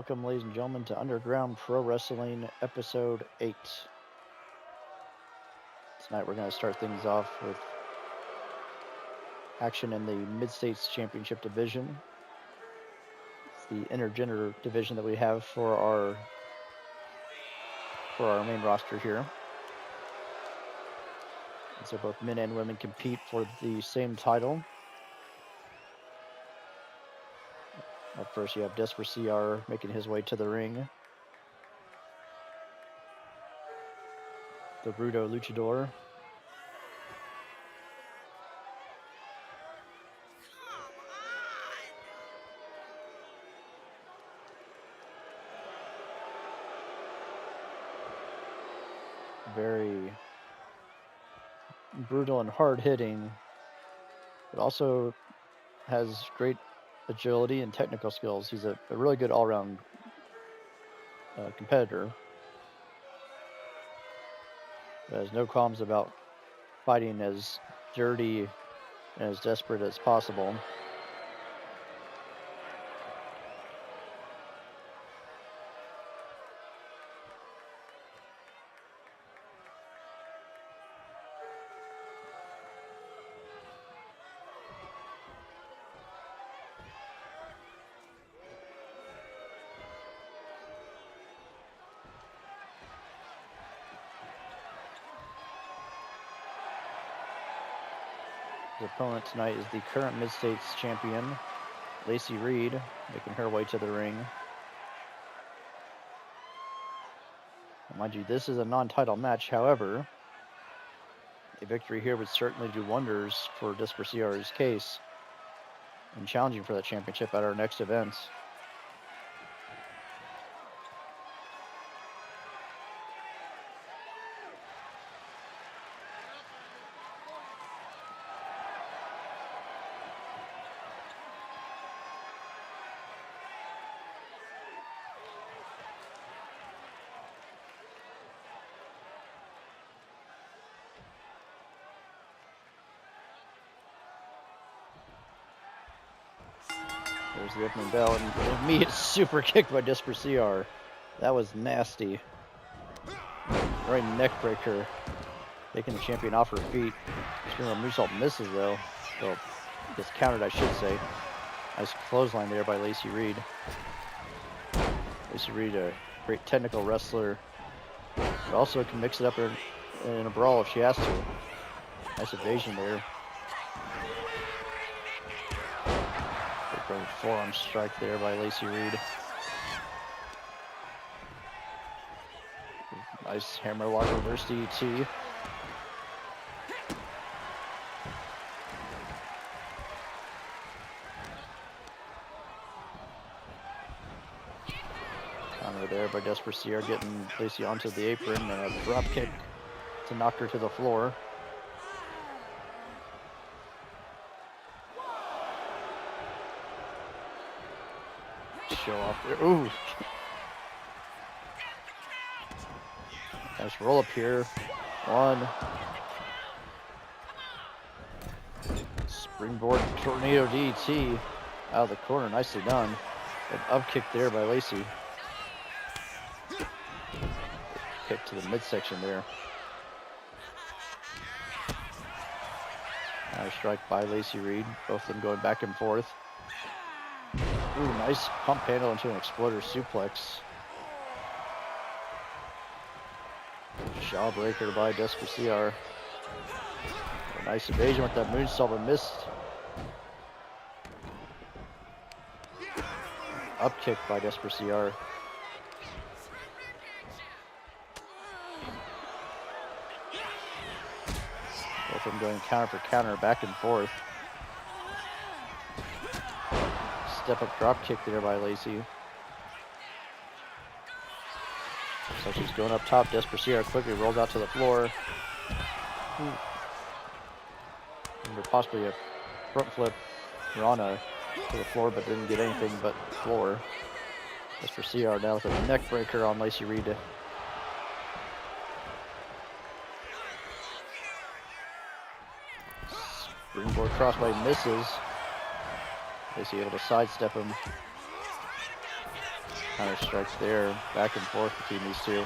Welcome, ladies and gentlemen, to Underground Pro Wrestling Episode 8. Tonight we're going to start things off with action in the Mid-States Championship Division. It's the intergender division that we have for our main roster here. And so both men and women compete for the same title. Up first, you have Desperate CR making his way to the ring. The Rudo Luchador. Very brutal and hard-hitting, but also has great agility and technical skills. He's a really good all-around competitor. But has no qualms about fighting as dirty and as desperate as possible. His opponent tonight is the current Mid-States champion, Lacey Reed, making her way to the ring. And mind you, this is a non-title match. However, a victory here would certainly do wonders for Desperate CR's case in challenging for that championship at our next event. There's the opening bell, and an immediate super kick by Desperate CR. That was nasty. Right neck breaker. Taking the champion off her feet. Screamer moonsault misses though. Well, gets countered, I should say. Nice clothesline there by Lacey Reed. Lacey Reed, a great technical wrestler, but also can mix it up in a brawl if she has to. Nice evasion there. Forearm strike there by Lacey Reed. Nice hammerlock reverse DDT. Counter there by Desperate CR, getting Lacey onto the apron, and a drop kick to knock her to the floor. Show off there. Ooh. Nice roll up here. One. Springboard tornado DT out of the corner. Nicely done. An up kick there by Lacey. Kick to the midsection there. Nice strike by Lacey Reed. Both of them going back and forth. Ooh, nice pump handle into an exploder suplex. Jawbreaker by Desperate CR. A nice evasion with that moonsault, but missed. Up kick by Desperate CR. Both of them going counter for counter, back and forth. Step up drop kick there by Lacey. So she's going up top. Desperate CR quickly rolls out to the floor. And possibly a front flip Rana to the floor, but didn't get anything but floor. Desperate CR now with a neck breaker on Lacey Reed. Springboard crossbody misses. Lacey able to sidestep him. Counter strike there. Back and forth between these two.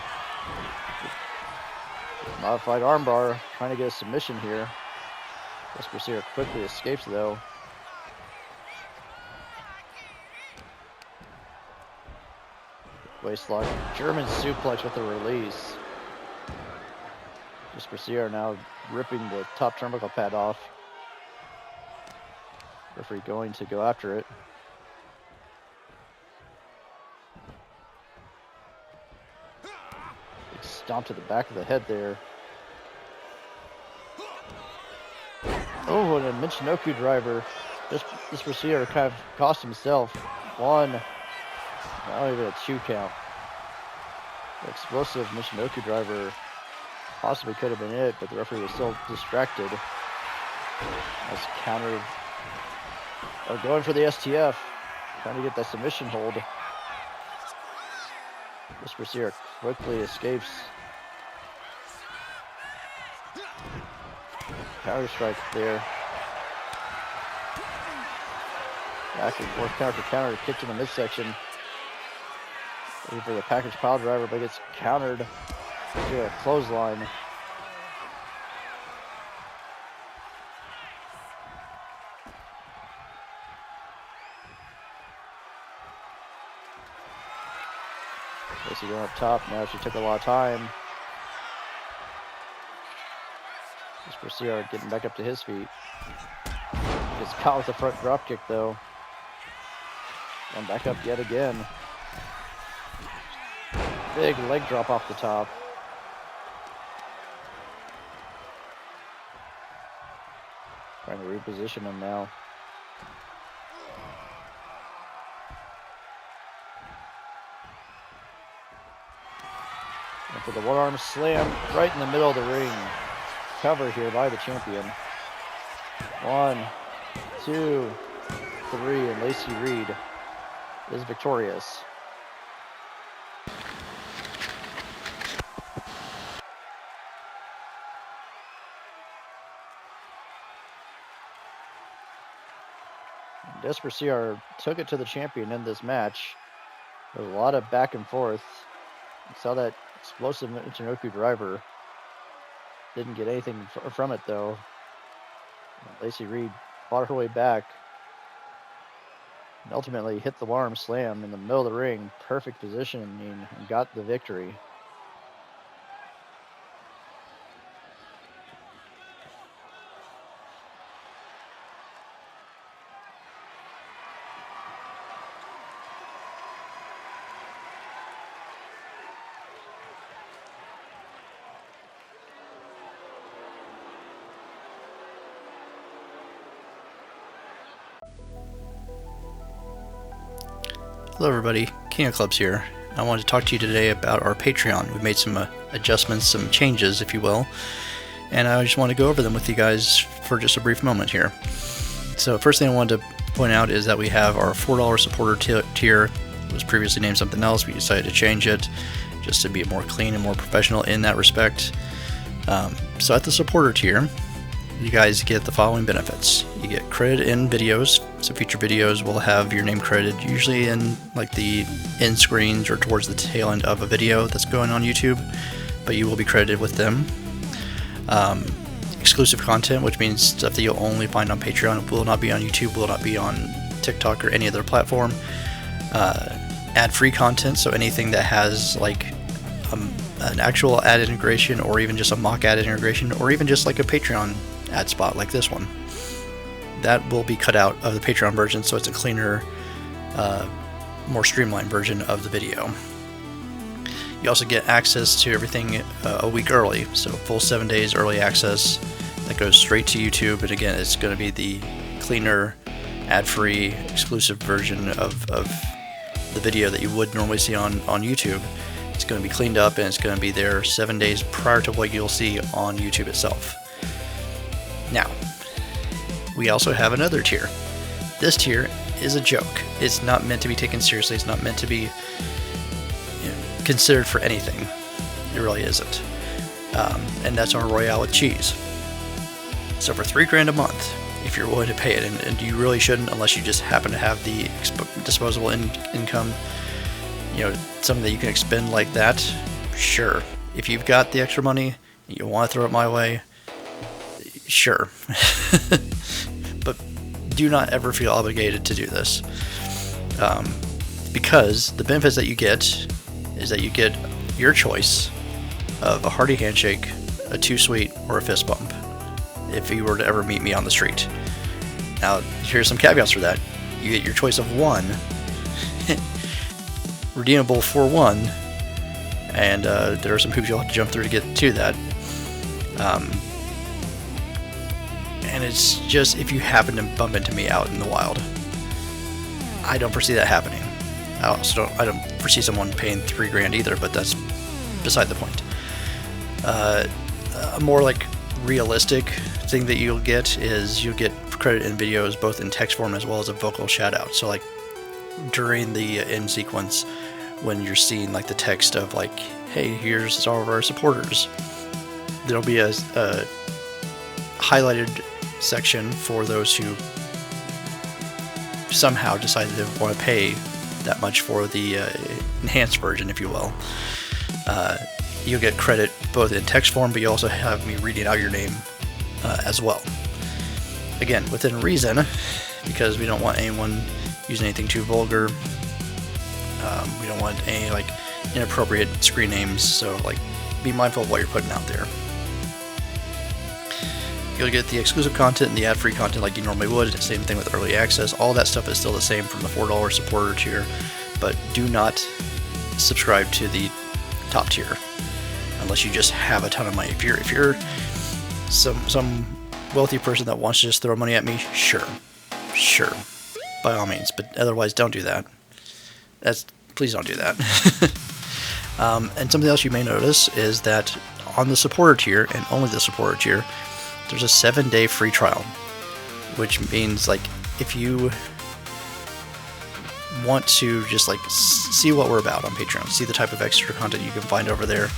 Modified armbar, trying to get a submission here. Despercier quickly escapes though. Waistlock, German suplex with a release. Despercier now ripping the top turnbuckle pad off. Referee going to go after it. Big stomp to the back of the head there. Oh, and a Michinoku driver. Despercier kind of cost himself. One. Not even a 2 count. The explosive Michinoku driver possibly could have been it, but the referee was still distracted. That's countered. Oh, going for the STF. Trying to get that submission hold. Despercier quickly escapes. Counter strike there. Back and forth, counter for counter, kick to the midsection. Looking for the package pile driver, but gets countered to a clothesline. Lacey going up top. Now she took a lot of time. Despercier getting back up to his feet. Gets caught with the front drop kick though. And back up yet again. Big leg drop off the top. Trying to reposition him now. And for the one-arm slam right in the middle of the ring. Cover here by the champion. 1, 2, 3, and Lacey Reed is victorious. Despercier took it to the champion in this match. There was a lot of back and forth. You saw that explosive Michinoku driver. Didn't get anything from it though. Lacey Reed fought her way back. And ultimately hit the arm slam in the middle of the ring. Perfect positioning and got the victory. Hello everybody, King of Clubs here. I wanted to talk to you today about our Patreon. We've made some adjustments, some changes if you will, and I just want to go over them with you guys for just a brief moment here. So first thing I wanted to point out is that we have our $4 supporter tier. It was previously named something else. We decided to change it just to be more clean and more professional in that respect. So at the supporter tier, you guys get the following benefits. You get credit in videos, so future videos will have your name credited, usually in like the end screens or towards the tail end of a video that's going on YouTube, but you will be credited with them. Exclusive content, which means stuff that you'll only find on Patreon, will not be on YouTube, will not be on TikTok or any other platform. Ad-free content, so anything that has like an actual ad integration or even just a mock ad integration or even just like a Patreon ad spot like this one, that will be cut out of the Patreon version, so it's a cleaner, more streamlined version of the video. You also get access to everything a week early, so full 7 days early access that goes straight to YouTube, and again it's going to be the cleaner, ad-free, exclusive version of the video that you would normally see on YouTube. It's going to be cleaned up and it's going to be there 7 days prior to what you'll see on YouTube itself. Now, we also have another tier. This tier is a joke. It's not meant to be taken seriously. It's not meant to be considered for anything. It really isn't. And that's our Royale with cheese. So for $3 a month, if you're willing to pay it, and you really shouldn't unless you just happen to have the disposable income, you know, something that you can expend like that, sure. If you've got the extra money, you want to throw it my way, sure. But do not ever feel obligated to do this. Because the benefits that you get is that you get your choice of a hearty handshake, a too sweet, or a fist bump if you were to ever meet me on the street. Now, here's some caveats for that. You get your choice of one, redeemable for one, and there are some hoops you'll have to jump through to get to that. And it's just if you happen to bump into me out in the wild. I don't foresee that happening. I don't foresee someone paying $3,000 either, but that's beside the point. A more like realistic thing that you'll get is you'll get credit in videos both in text form as well as a vocal shout out. So like during the end sequence when you're seeing like the text of like, hey, here's all of our supporters, there'll be a highlighted section for those who somehow decided to want to pay that much for the enhanced version, if you will. You'll get credit both in text form, but you also have me reading out your name as well. Again, within reason, because we don't want anyone using anything too vulgar. We don't want any like inappropriate screen names, so like be mindful of what you're putting out there. You'll get the exclusive content and the ad-free content like you normally would. Same thing with early access. All that stuff is still the same from the $4 supporter tier, but do not subscribe to the top tier unless you just have a ton of money. If you're some wealthy person that wants to just throw money at me, sure, by all means. But otherwise, don't do that. Please don't do that. And something else you may notice is that on the supporter tier, and only the supporter tier, there's a 7-day free trial, which means like if you want to just like see what we're about on Patreon, see the type of extra content you can find over there,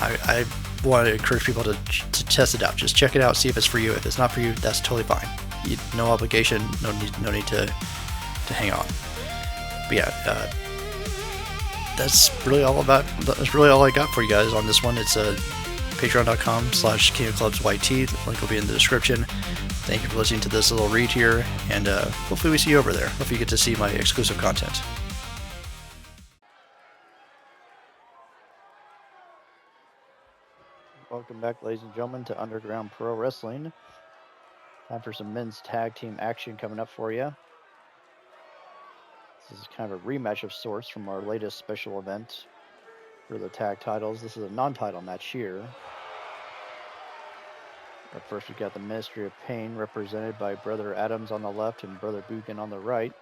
I want to encourage people to test it out. Just check it out, see if it's for you. If it's not for you, that's totally fine. No obligation, no need to hang on. But yeah, that's really all I got for you guys on this one. It's patreon.com/KingofClubsYT. The link will be in the description. Thank you for listening to this little read here, and hopefully we see you over there. Hopefully you get to see my exclusive content. Welcome back, ladies and gentlemen, to Underground Pro Wrestling. Time for some men's tag team action coming up for you. This is kind of a rematch of sorts from our latest special event for the tag titles. This is a non-title match here. But first, we've got the Ministry of Pain represented by Brother Adams on the left and Brother Buchan on the right,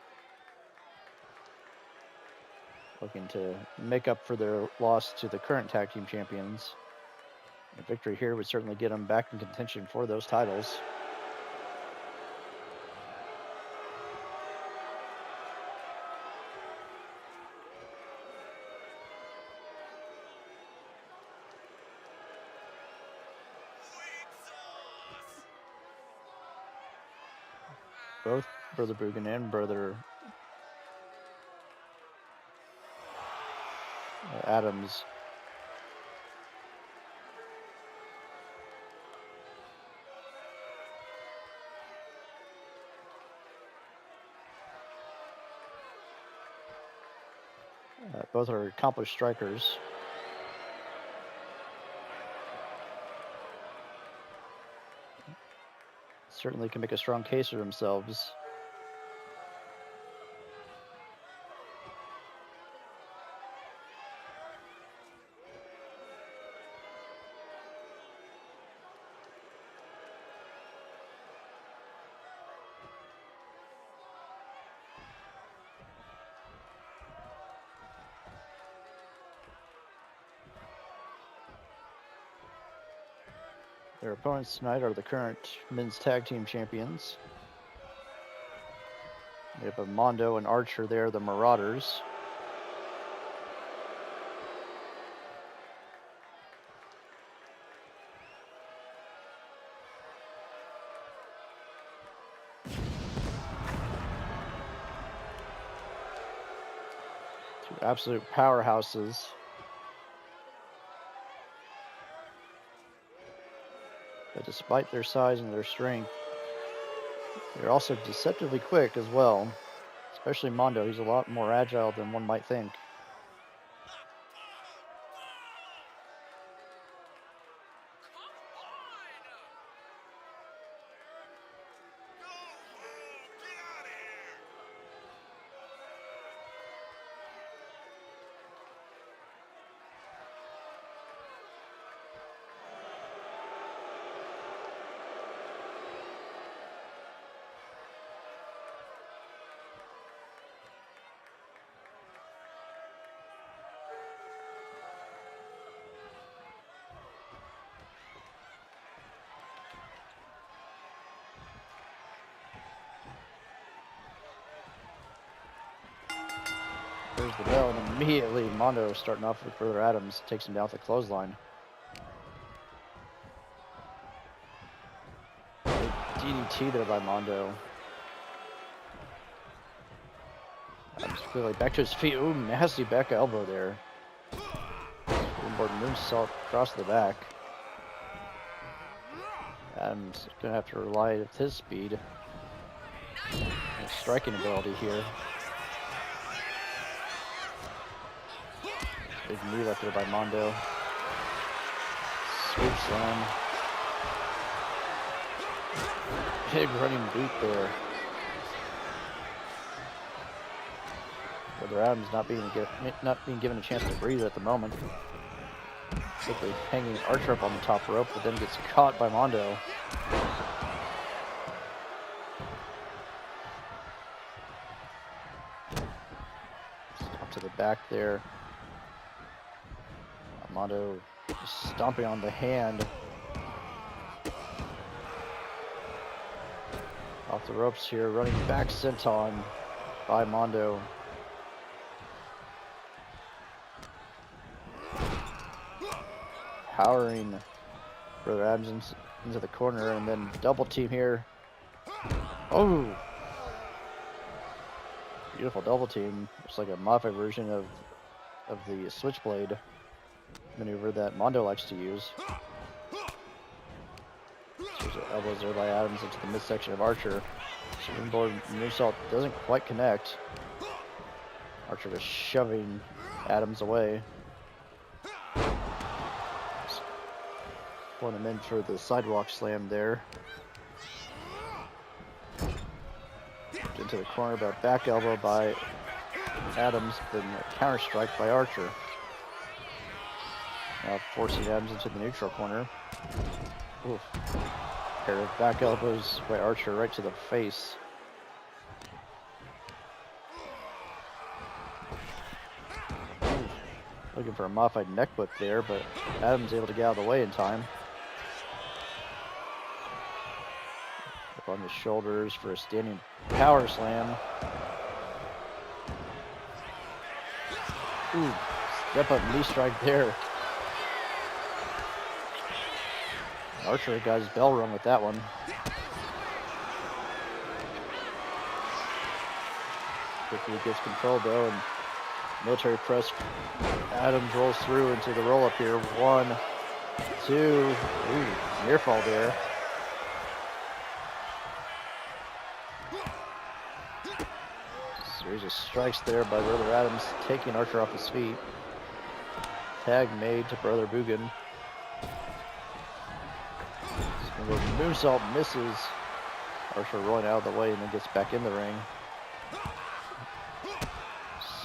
looking to make up for their loss to the current tag team champions. A victory here would certainly get them back in contention for those titles. Both Brother Buchan and Brother Adams both are accomplished strikers. Certainly can make a strong case for themselves. Their opponents tonight are the current men's tag team champions. We have Mondo and Archer there, the Marauders. Two absolute powerhouses. But despite their size and their strength, they're also deceptively quick as well. Especially Mondo, he's a lot more agile than one might think. There's the bell, and immediately Mondo, starting off with Brother Adams, takes him down with the clothesline. DDT there by Mondo. Adams quickly back to his feet. Ooh, nasty back elbow there. Springboard moonsault across the back. Adams gonna have to rely with his speed and striking ability here. Big knee left there by Mondo. Swoop slam. Big running boot there. Brother Adams not being given a chance to breathe at the moment. Quickly hanging Archer up on the top rope, but then gets caught by Mondo. Up to the back there. Mondo just stomping on the hand. Off the ropes here, running back senton by Mondo. Powering Brother Adams into the corner, and then double team here. Oh! Beautiful double team. It's like a modified version of the switchblade maneuver that Mondo likes to use. There's elbows there by Adams into the midsection of Archer. Springboard moonsault doesn't quite connect. Archer just shoving Adams away. Pulling him in for the sidewalk slam there. Into the corner, but back elbow by Adams, then a counter strike by Archer. Now forcing Adams into the neutral corner. Oof. Pair of back elbows by Archer right to the face. Oof. Looking for a modified neck whip there, but Adams able to get out of the way in time. Up on the shoulders for a standing power slam. Ooh, step up knee strike there. Archer got his bell rung with that one. Quickly gets control though, and military press. Adams rolls through into the roll up here. 1, 2. Ooh, near fall there. Series of strikes there by Brother Adams, taking Archer off his feet. Tag made to Brother Bugan. Moonsault misses. Archer rolling out of the way and then gets back in the ring.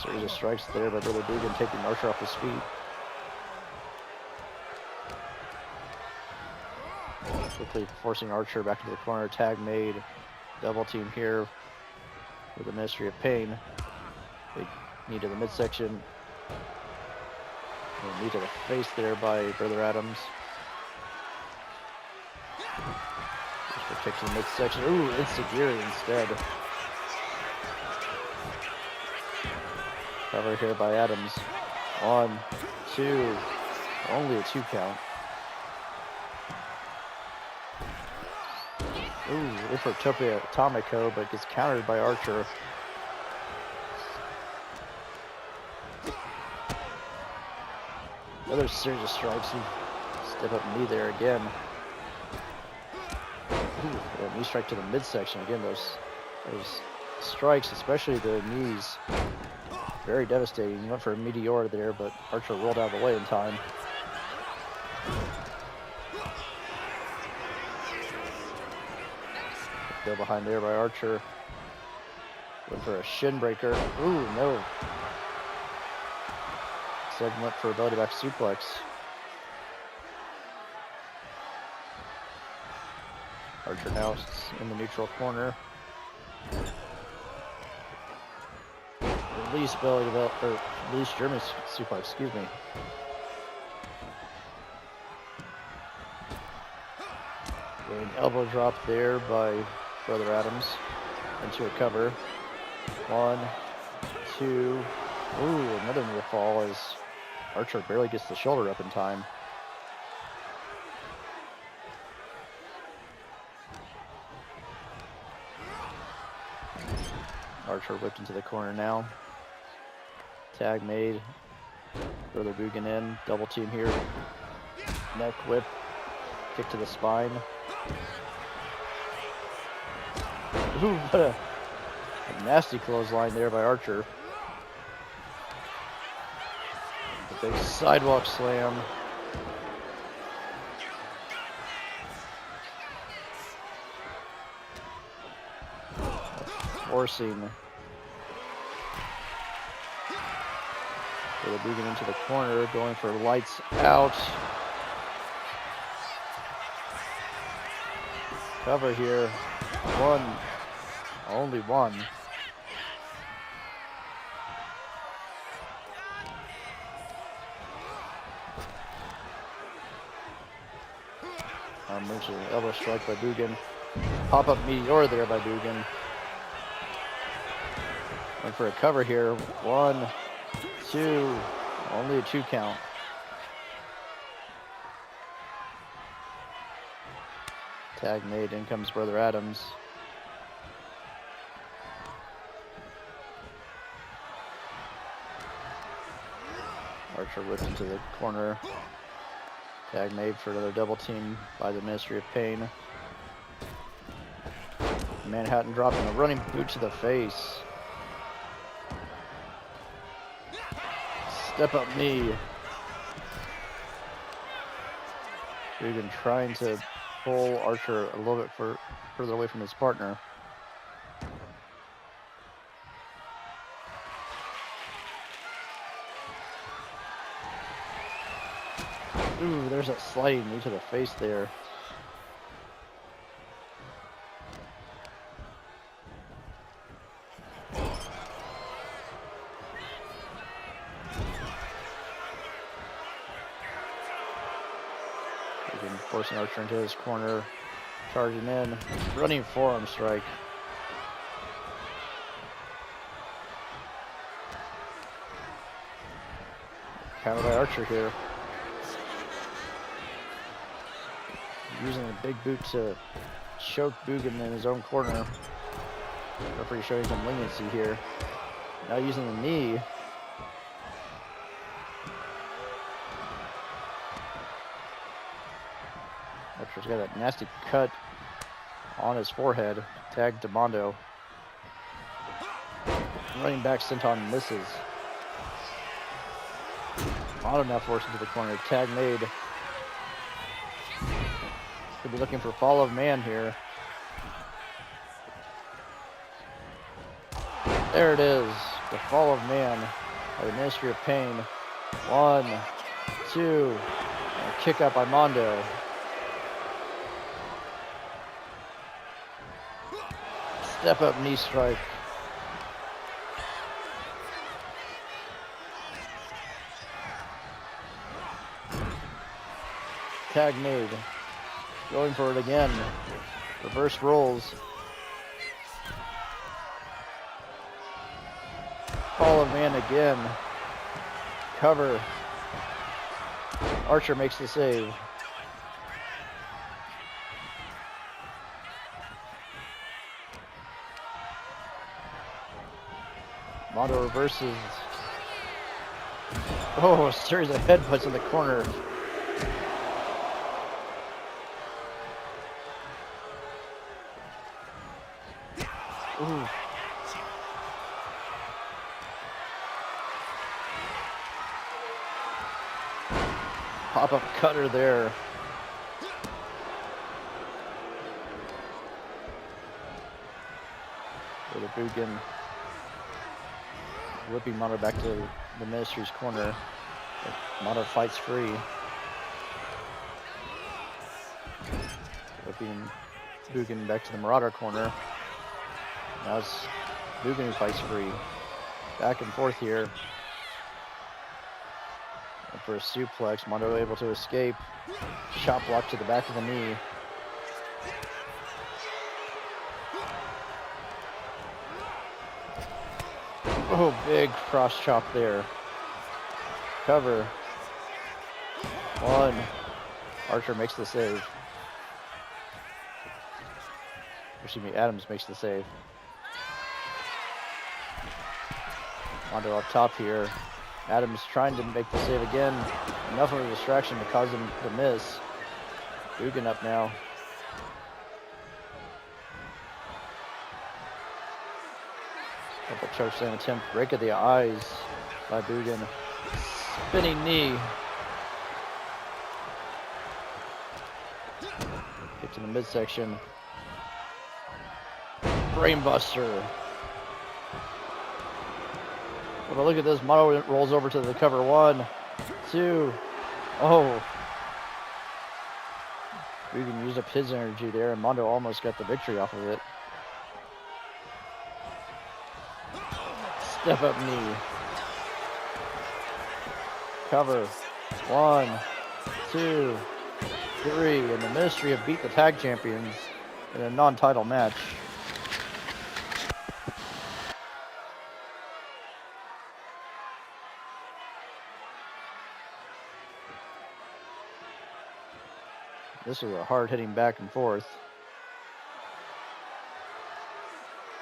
Series of strikes there by Brother Bugan, taking Archer off his feet. Quickly forcing Archer back into the corner. Tag made. Double team here with the Ministry of Pain. Big knee to the midsection. Knee to the face there by Brother Adams. Kick to the midsection. Ooh, Insecurity instead. Cover here by Adams. 1, 2. Only a 2 count. Ooh, in for Tope Atomico, but gets countered by Archer. Another series of strikes. He step up knee there again. Ooh, a knee strike to the midsection. Again, those strikes, especially the knees, very devastating. He went for a meteor there, but Archer rolled out of the way in time. Go behind there by Archer. Went for a shin breaker. Ooh, no. Instead went for a belly to back suplex. Archer now in the neutral corner. Release belly to belly, or release German suplex, excuse me. An elbow drop there by Brother Adams into a cover. 1, 2. Ooh, another near fall as Archer barely gets the shoulder up in time. Archer whipped into the corner now. Tag made. Brother Bugan in. Double team here. Neck whip. Kick to the spine. Ooh, what a nasty clothesline there by Archer. The big sidewalk slam. Forcing Brother Bugan into the corner, going for lights out. Cover here. One. Only one. Mentioned elbow strike by Bugan. Pop-up meteor there by Bugan. Went for a cover here. 1, 2. Only a 2 count. Tag made. In comes Brother Adams. Archer whipped into the corner. Tag made for another double team by the Ministry of Pain. Manhattan dropping a running boot to the face. Step up knee. Bugan trying to pull Archer a little bit further away from his partner. Ooh, there's that sliding knee to the face there. Again, forcing Archer into his corner, charging in, running forearm strike. Counter by Archer here. Using a big boot to choke Bugan in his own corner. Referee showing some leniency here. Now using the knee. Archer's got that nasty cut on his forehead. Tag to Mondo. Running back senton misses. Mondo now forced into the corner. Tag made. Could be looking for fall of man here. There it is. The fall of man by the Ministry of Pain. 1, 2. And a kick up by Mondo. Step up knee strike. Tag made. Going for it again. Reverse rolls. Fall of man again. Cover. Archer makes the save. Mondo reverses. Oh, a series of headbutts in the corner. Ooh. Pop-up cutter there. With a Bugan whipping Mono back to the Ministry's corner. Mono fights free. Whipping Bugan back to the Marauder corner. Now it's Bugan who fights free. Back and forth here. And for a suplex, Mono able to escape. Chop block to the back of the knee. Oh, big cross chop there. Cover. One. Archer makes the save. Excuse me, Adams makes the save. Mondo up top here. Adams trying to make the save again. Enough of a distraction to cause him to miss. Bugan up now. Double choke slam attempt. Break of the eyes by Bugan. Spinning knee. Get to the midsection. Brainbuster. But look at this. Mono rolls over to the cover. 1, 2. Oh. Bugan used up his energy there, and Mondo almost got the victory off of it. Step up knee. Cover. 1, 2, 3. And the Ministry have beat the tag champions in a non-title match. This was a hard-hitting back and forth.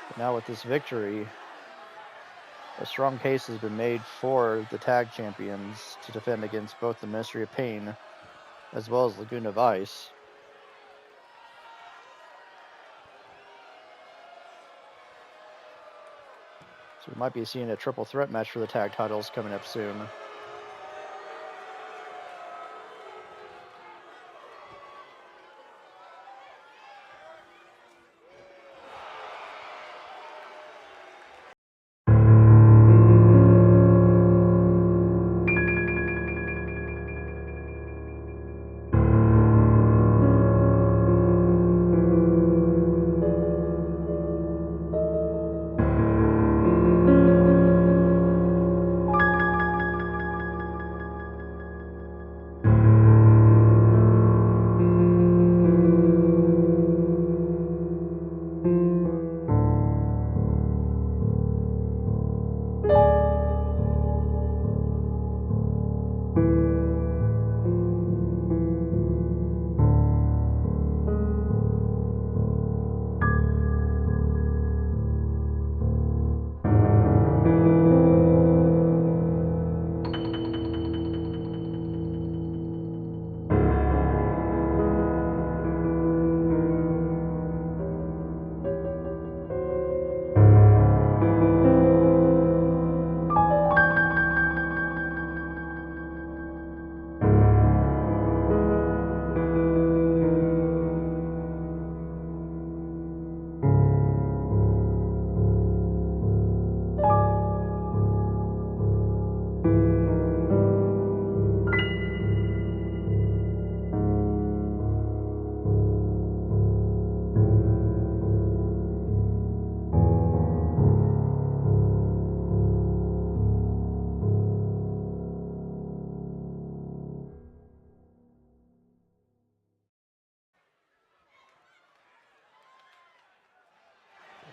But now with this victory, a strong case has been made for the tag champions to defend against both the Ministry of Pain as well as Laguna of Ice. So we might be seeing a triple threat match for the tag titles coming up soon.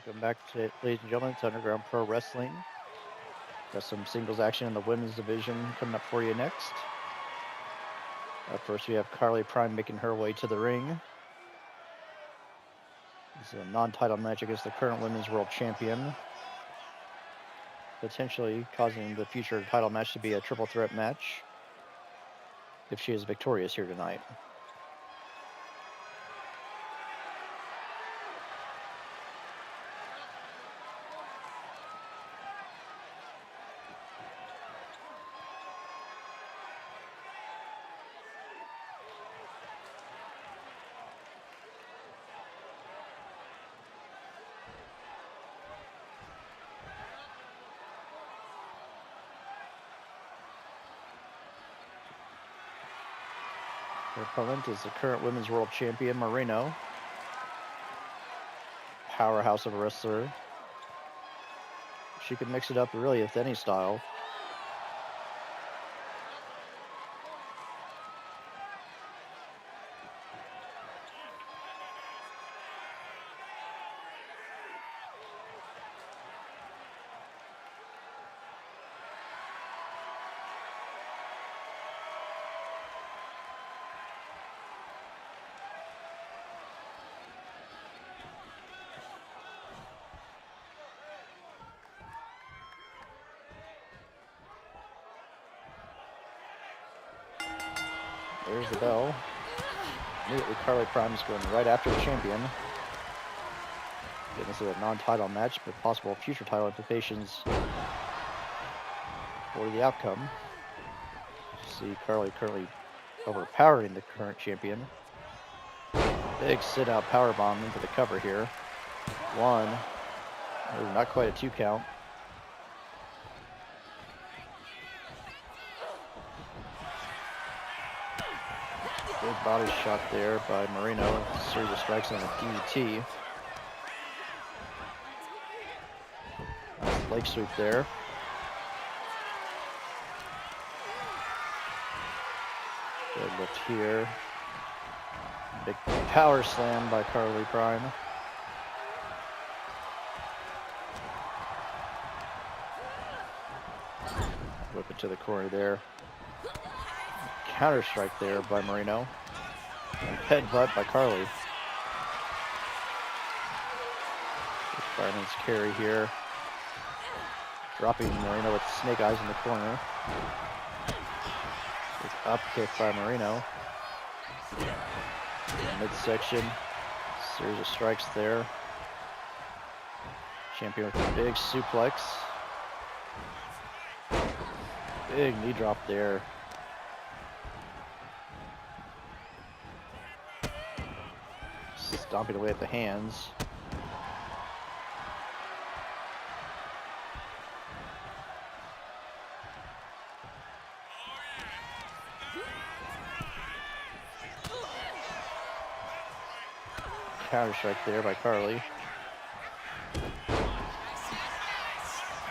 Welcome back, to, ladies and gentlemen, to Underground Pro Wrestling. Got some singles action in the women's division coming up for you next. Up first, we have Carly Prime making her way to the ring. This is a non-title match against the current women's world champion. potentially causing the future title match to be a triple threat match if she is victorious here tonight. Her opponent is the current Women's World Champion, Moreno. Powerhouse of a wrestler. She can mix it up really with any style. There's the bell. Immediately, Carly Prime is going right after the champion. Again, this is a non-title match, but possible future title implications for the outcome. See Carly currently overpowering the current champion. Big sit-out powerbomb into the cover here. One. Ooh, not quite a 2 count. Big body shot there by Moreno. Series of strikes on a DDT. Nice leg sweep there. Good lift here. Big power slam by Carly Prime. Whip it to the corner there. Counter strike there by Moreno. And headbutt by Carly. Fireman's carry here. Dropping Moreno with snake eyes in the corner. Big up kick by Moreno. Midsection. Series of strikes there. Champion with a big suplex. Big knee drop there. Stomping away at the hands. Counter strike there by Carly.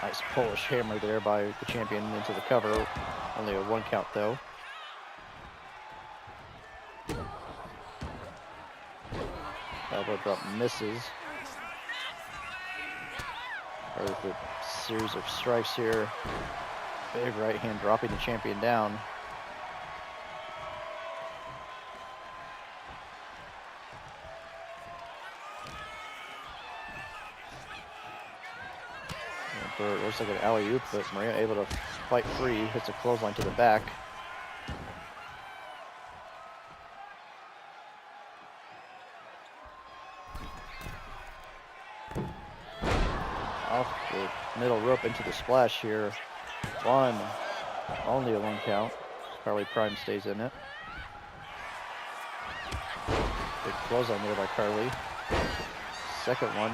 Nice Polish hammer there by the champion into the cover. Only a 1 count though. Elbow drop misses. There's the series of strikes here. Big right hand dropping the champion down. It looks like an alley-oop, but Maria able to fight free. Hits a clothesline to the back. Off the middle rope into the splash here. One. Only a 1 count. Carly Prime stays in it. Big clothesline there by Carly. Second one.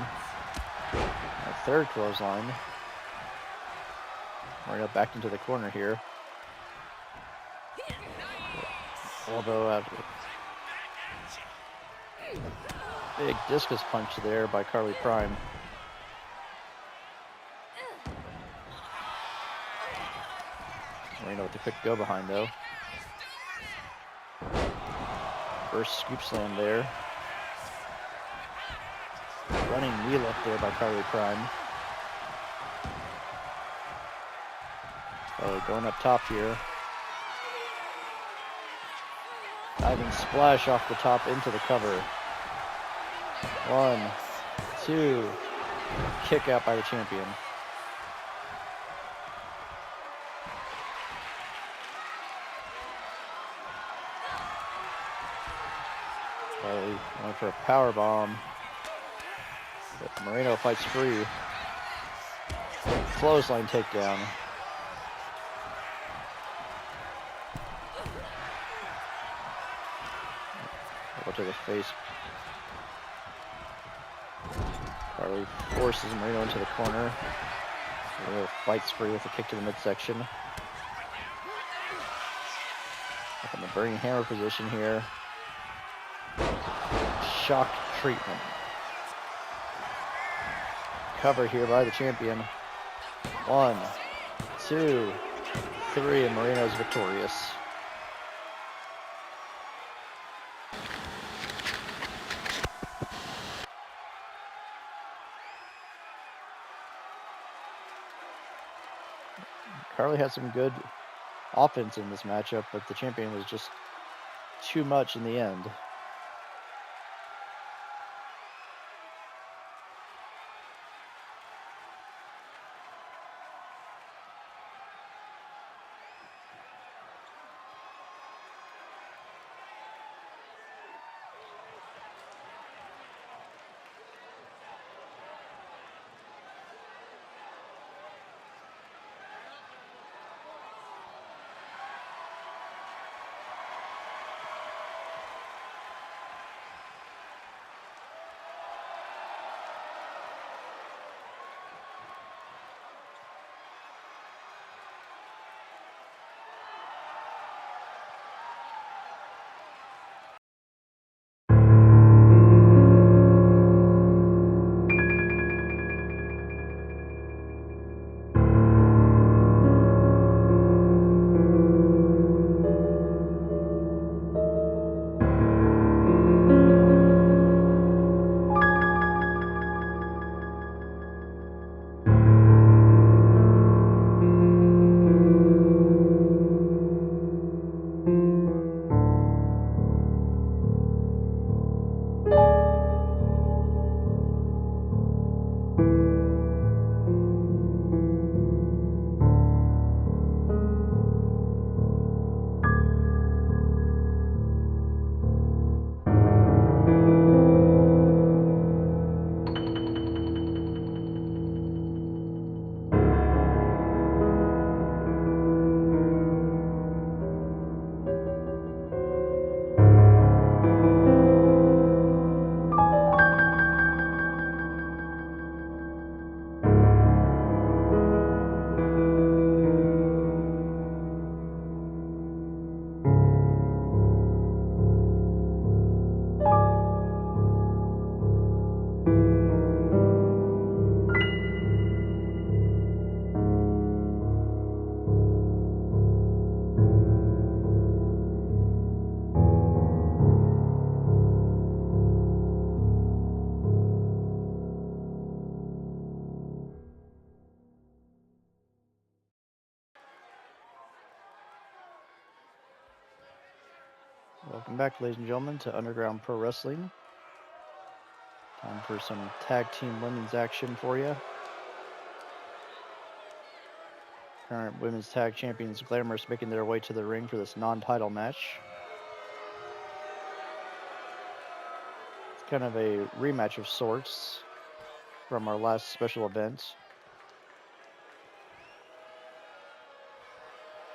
A third clothesline. Maria back into the corner here. Elbow out. Big discus punch there by Carly Prime. Marino with the quick go behind though. First scoop slam there. Running knee lift there by Carly Prime. Going up top here. Diving splash off the top into the cover. 1, 2. Kick out by the champion. Carly going for a power bomb. But Moreno fights free. Clothesline takedown. Go to the face. Carly forces Moreno into the corner. Moreno fights free with a kick to the midsection. Up in the burning hammer position here. Shock treatment. Cover here by the champion. 1, 2, 3, and Moreno's victorious. Carly had some good offense in this matchup, but the champion was just too much in the end. Welcome back, ladies and gentlemen, to Underground Pro Wrestling. Time for some tag team women's action for you. Current women's tag champions Glamorous making their way to the ring for this non-title match. It's kind of a rematch of sorts from our last special event.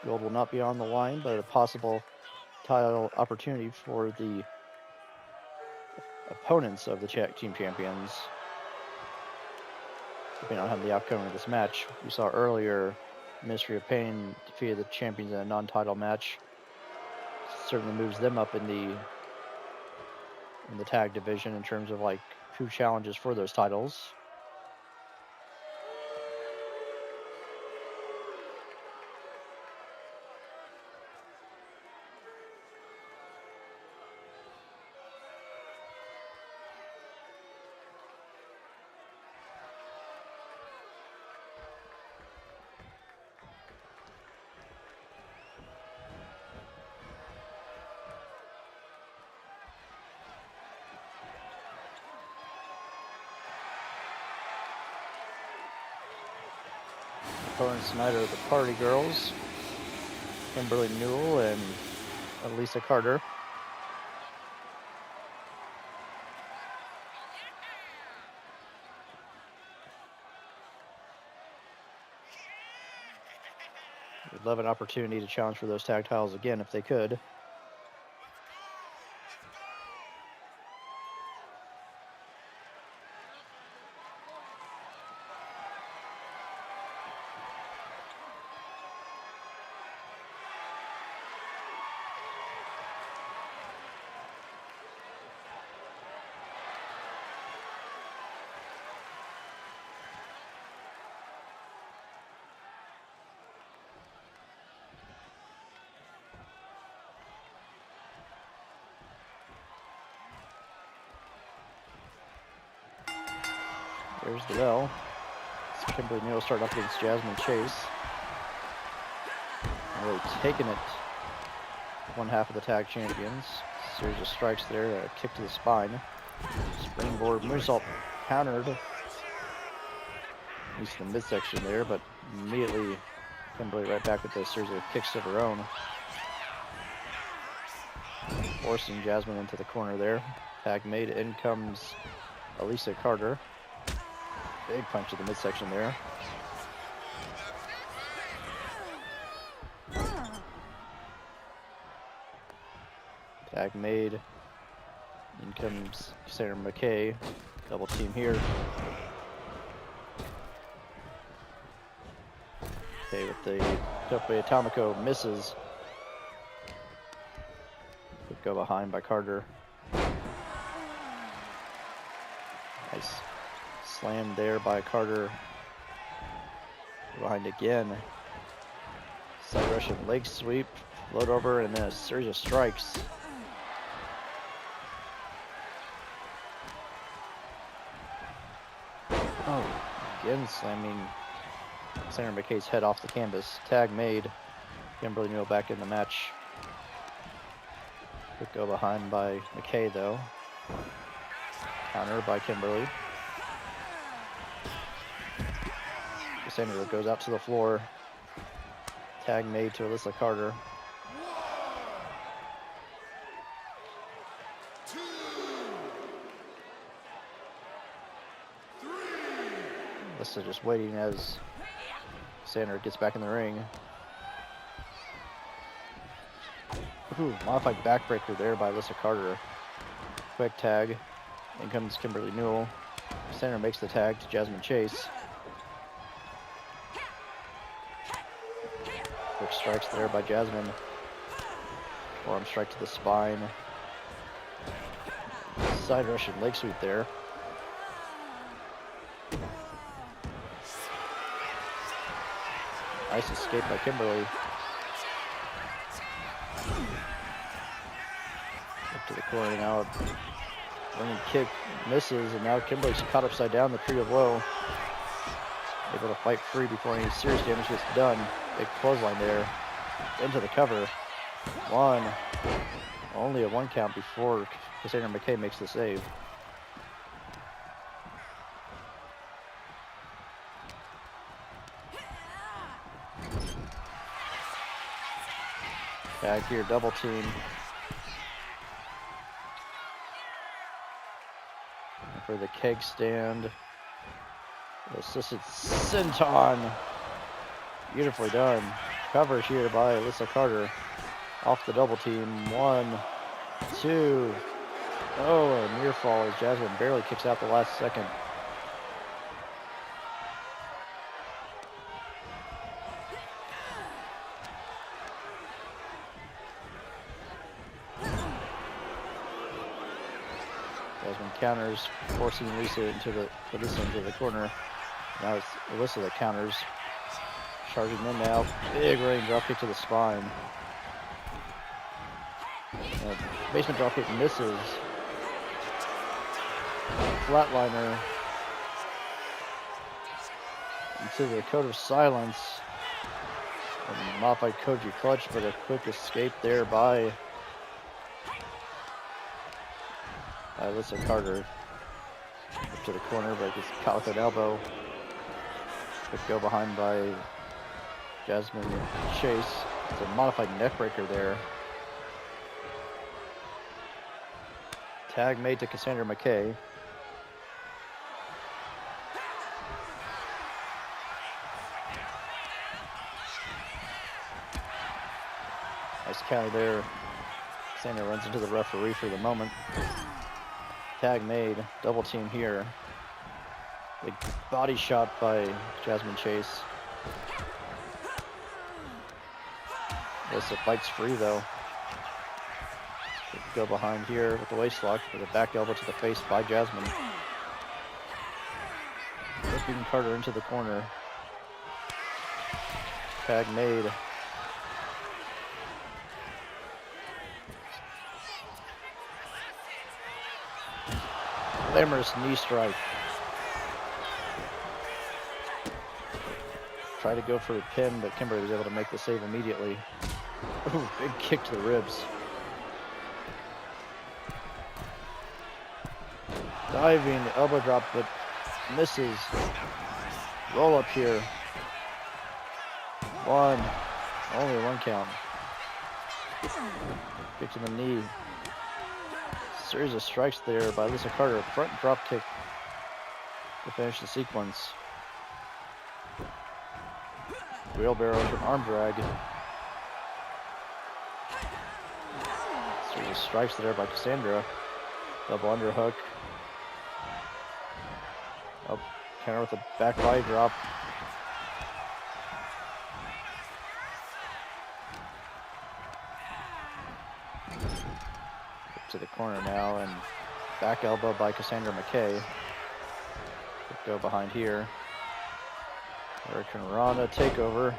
Gold will not be on the line, but a possible title opportunity for the opponents of the team champions, depending on how the outcome of this match. We saw earlier Ministry of Pain defeated the champions in a non-title match. Certainly moves them up in the tag division in terms of like who challenges for those titles. Opponents tonight are the Party Girls, Kimberly Newell and Elisa Carter. Would love an opportunity to challenge for those tag titles again if they could. There's the bell. Kimberly Neal starting off against Jasmine Chase. Really taking it. One half of the tag champions. Series of strikes there. A kick to the spine. Springboard moonsault countered. At least in the midsection there, but immediately Kimberly right back with a series of kicks of her own. Forcing Jasmine into the corner there. Tag made. In comes Elisa Carter. Big punch to the midsection there. Tag made. In comes Sarah McKay. Double team here. Okay, with the Tope Atomico misses. Could go behind by Carter. Nice. Slammed there by Carter. Behind again. Side Russian leg sweep. Load over and then a series of strikes. Oh, again slamming Sarah McKay's head off the canvas. Tag made. Kimberly Neal back in the match. Could go behind by McKay though. Counter by Kimberly. Cassandra goes out to the floor. Tag made to Alyssa Carter. Alyssa just waiting as Cassandra gets back in the ring. Ooh, modified backbreaker there by Alyssa Carter. Quick tag. In comes Kimberly Newell. Cassandra makes the tag to Jasmine Chase. Quick strikes there by Jasmine. Forearm strike to the spine. Side Russian leg sweep there. Nice escape by Kimberly. Up to the corner now. Running kick misses, and now Kimberly's caught upside down. The tree of low. Able to fight free before any serious damage gets done. Big clothesline there. Into the cover. One. Only a 1 count before Cassandra McKay makes the save. Tag here, double team. And for the keg stand. Assisted senton. Beautifully done. Coverage here by Alyssa Carter. Off the double team. 1, 2. Oh, a near fall as Jasmine barely kicks out the last second. Jasmine counters, forcing Alyssa into the corner. Now it's Alyssa that counters. Charging in now. Big running drop kick to the spine. Basement drop kick misses. Flatliner. Into the code of silence. And modified Koji clutch, but a quick escape there by Alyssa Carter. Up to the corner, but gets caught with an elbow. Quick go behind by Jasmine Chase. It's a modified neckbreaker there. Tag made to Cassandra McKay. counter there. Cassandra runs into the referee for the moment. Tag made. Double team here. Big body shot by Jasmine Chase. Alyssa fights free though. Go behind here with the waist lock with a back elbow to the face by Jasmine. Whipping Carter into the corner. Tag made. Glamorous knee strike. Tried to go for a pin, but Kimberly was able to make the save immediately. Ooh, big kick to the ribs. Diving elbow drop, but misses. Roll up here. One. Only one count. Kick to the knee. Series of strikes there by Alyssa Carter. Front drop kick to finish the sequence. Wheelbarrow to an arm drag. Series of strikes there by Cassandra. Double underhook. Up counter with a back body drop. To the corner now, and back elbow by Cassandra McKay. Go behind here. Hurricane Rana takeover.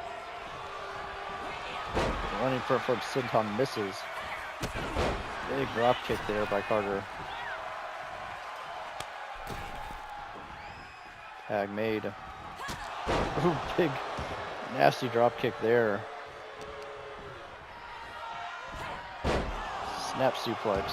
Running for Sinton misses. Big drop kick there by Carter. Tag made. Ooh, big nasty drop kick there. Snap suplex.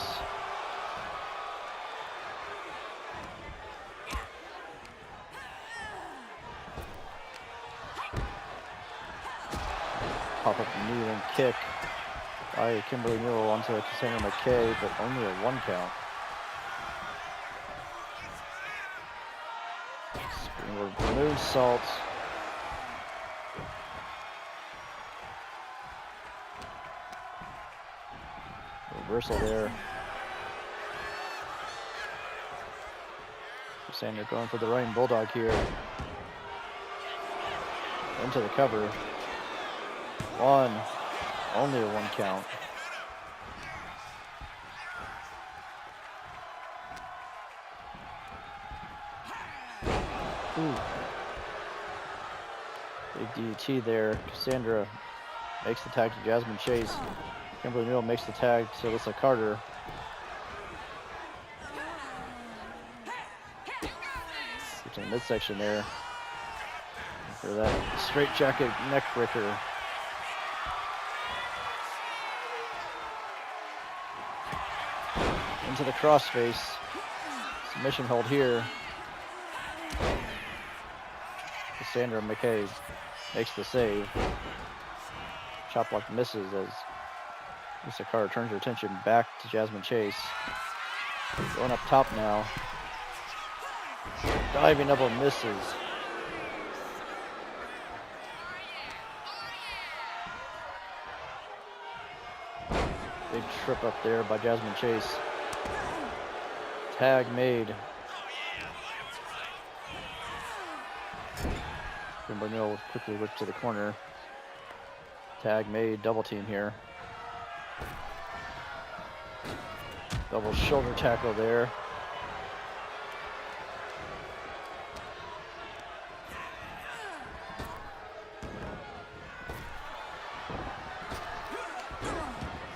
Pop up knee and kick by Kimberly Newell onto Cassandra McKay, but only a 1 count. Springboard moonsault. Reversal there. Cassandra going for the running bulldog here. Into the cover. 1. Only a 1 count. Ooh. Big DDT there. Cassandra makes the tag to Jasmine Chase. Kimberly Newell makes the tag to Alyssa Carter. Gets in the midsection there. For that straight jacket neck breaker. Into the crossface. Submission hold here. Cassandra McKay makes the save. Chop block misses as Alyssa Carter turns her attention back to Jasmine Chase. Going up top now. Diving elbow misses. Big trip up there by Jasmine Chase. Tag made. Kimberly Newell quickly whipped to the corner. Tag made, double team here. Double shoulder tackle there.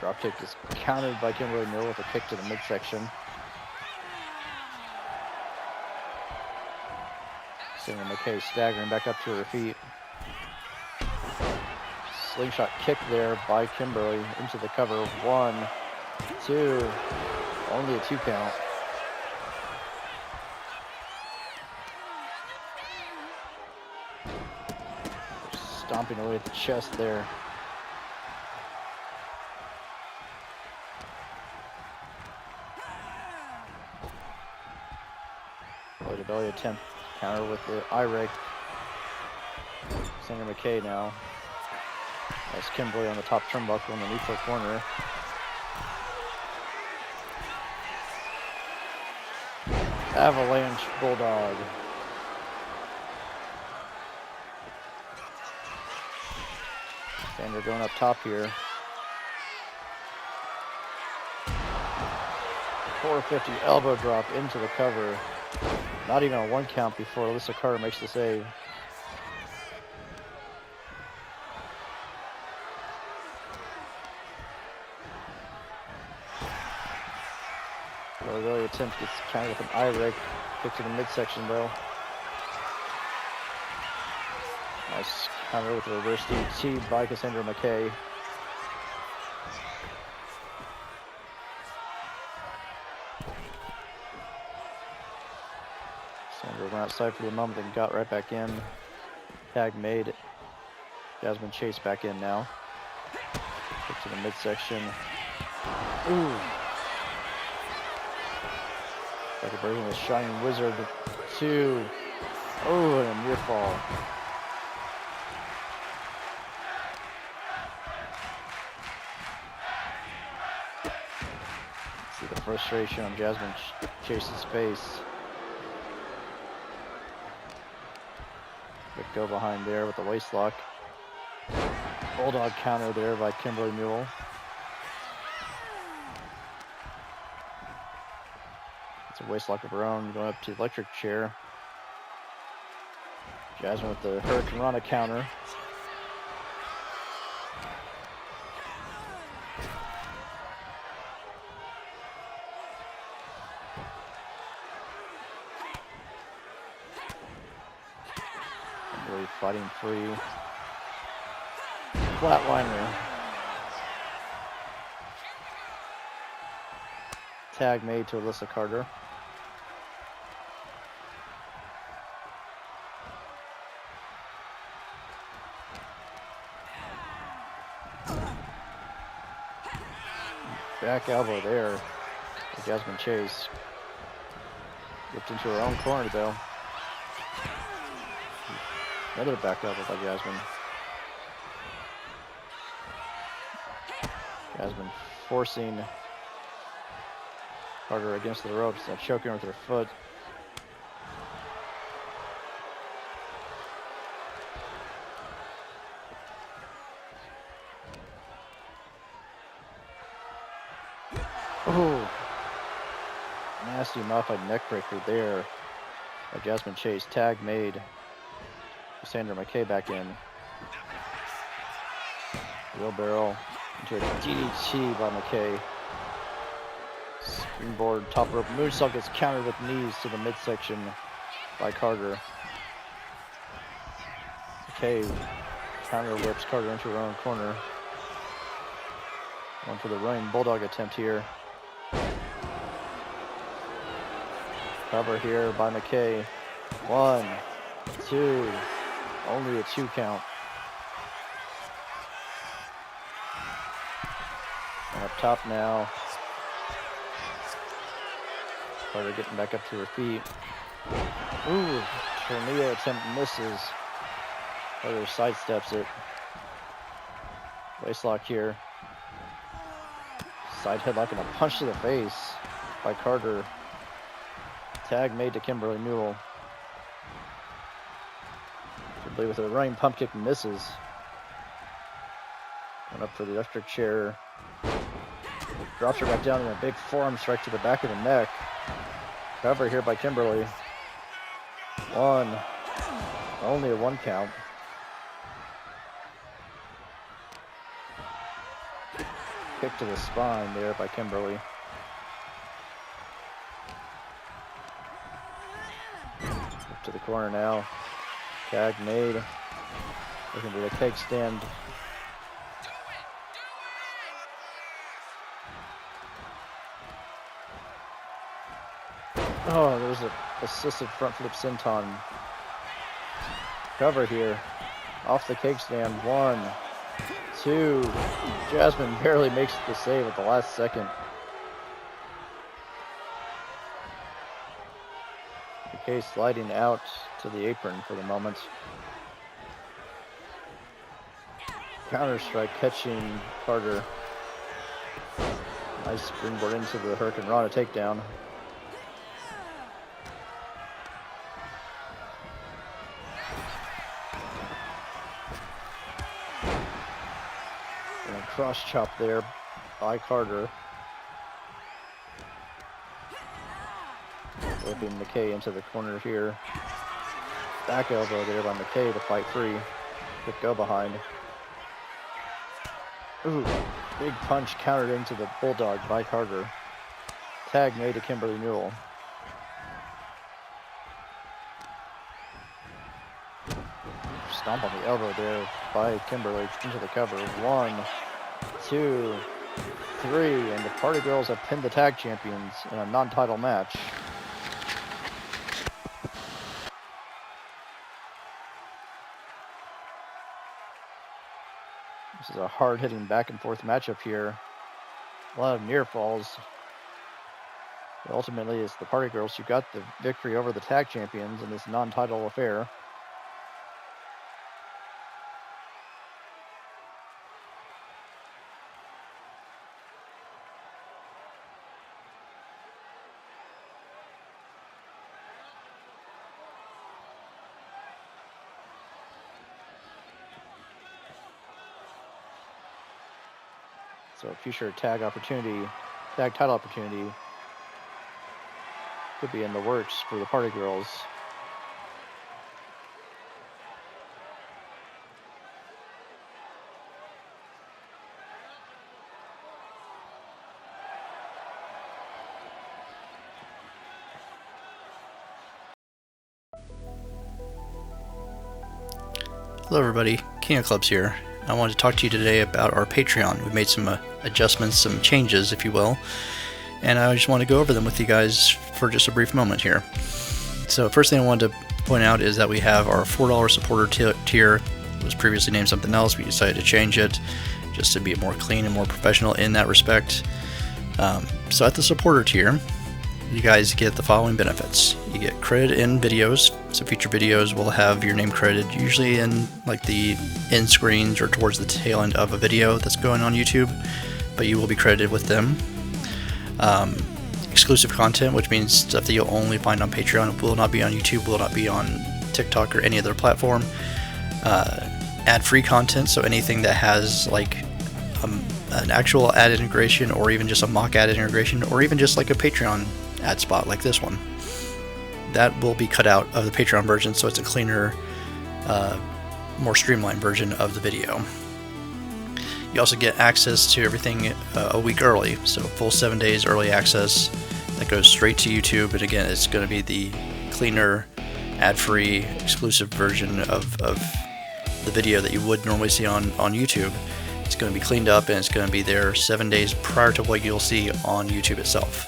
Drop kick is countered by Kimberly Newell with a kick to the midsection. Cassandra McKay staggering back up to her feet. Slingshot kick there by Kimberly into the cover. 1, 2, only a 2 count. Stomping away at the chest there. Belly to belly attempt. Counter with the eye rake. Cassandra McKay now. Nice Kimberly on the top turnbuckle in the neutral corner. Avalanche Bulldog. Sandra going up top here. 450 elbow drop into the cover. Not even a 1 count before Alyssa Carter makes the save. Really attempt gets counted with an eye rake. Kick to the midsection though. Nice counter with a reverse DT by Cassandra McKay. Cassandra went outside for the moment and got right back in. Tag made. Jasmine Chase back in now. Kick to the midsection. Ooh. Like a version of the Shining Wizard 2. Oh, and a near fall. See the frustration on Jasmine Chase's face. Quick go behind there with the waist lock. Bulldog counter there by Kimberly Newell. It's a waist lock of her own, going up to the electric chair. Jasmine with the Hurricane Rana counter. Kimberly fighting free. Flatliner. Tag made to Alyssa Carter. Back elbow there for Jasmine Chase. Whipped into her own corner though. Another back elbow by Jasmine. Jasmine forcing Carter against the ropes and choking her with her foot. Oh, nasty modified neckbreaker there by Jasmine Chase. Tag made. Cassandra McKay back in. Wheelbarrow into a DDT by McKay. Springboard top rope moonsault gets countered with knees to the midsection by Carter. McKay counter whips Carter into her own corner. One for the running bulldog attempt here. Cover here by McKay. 1, 2, only a 2 count. And up top now. Carter getting back up to her feet. Ooh, tornado attempt misses. Carter sidesteps it. Waist lock here. Side headlock and a punch to the face by Carter. Tag made to Kimberly Newell. Kimberly with a running pump kick misses. Went up for the electric chair. Drops her back down in a big forearm strike to the back of the neck. Cover here by Kimberly. 1. Only a 1 count. Kick to the spine there by Kimberly. Up to the corner now. Tag made. Looking for the keg stand. Oh, there's an assisted front flip senton. Cover here. Off the keg stand. 1, 2. Jasmine barely makes the save at the last second. McKay sliding out to the apron for the moment. Counter strike catching Carter. Nice springboard into the Hurricane Rana takedown. And a cross chop there by Carter. Whipping McKay into the corner here. Back elbow there by McKay to fight free. Quick go behind. Ooh, big punch countered into the Bulldog by Carter. Tag made to Kimberly Newell. Stomp on the elbow there by Kimberly into the cover. 1, 2, 3, and the Party Girls have pinned the tag champions in a non-title match. This is a hard-hitting back-and-forth matchup here. A lot of near falls. But ultimately, it's the Party Girls who got the victory over the tag champions in this non-title affair. So a future tag title opportunity could be in the works for the Party Girls. Hello everybody, King of Clubs here. I wanted to talk to you today about our Patreon. We've made some adjustments, some changes, if you will, and I just want to go over them with you guys for just a brief moment here. So first thing I wanted to point out is that we have our $4 supporter tier. It was previously named something else. We decided to change it just to be more clean and more professional in that respect. So at the supporter tier, you guys get the following benefits. You get credit in videos, so future videos will have your name credited, usually in like the end screens or towards the tail end of a video that's going on YouTube, but you will be credited with them. Exclusive content, which means stuff that you'll only find on Patreon, will not be on YouTube, will not be on TikTok or any other platform. Ad-free content, so anything that has like an actual ad integration, or even just a mock ad integration, or even just like a Patreon ad spot like this one, that will be cut out of the Patreon version, so it's a cleaner, more streamlined version of the video. You also get access to everything a week early, so full 7 days early access that goes straight to YouTube, and again, it's going to be the cleaner, ad-free, exclusive version of the video that you would normally see on YouTube. It's going to be cleaned up, and it's going to be there 7 days prior to what you'll see on YouTube itself.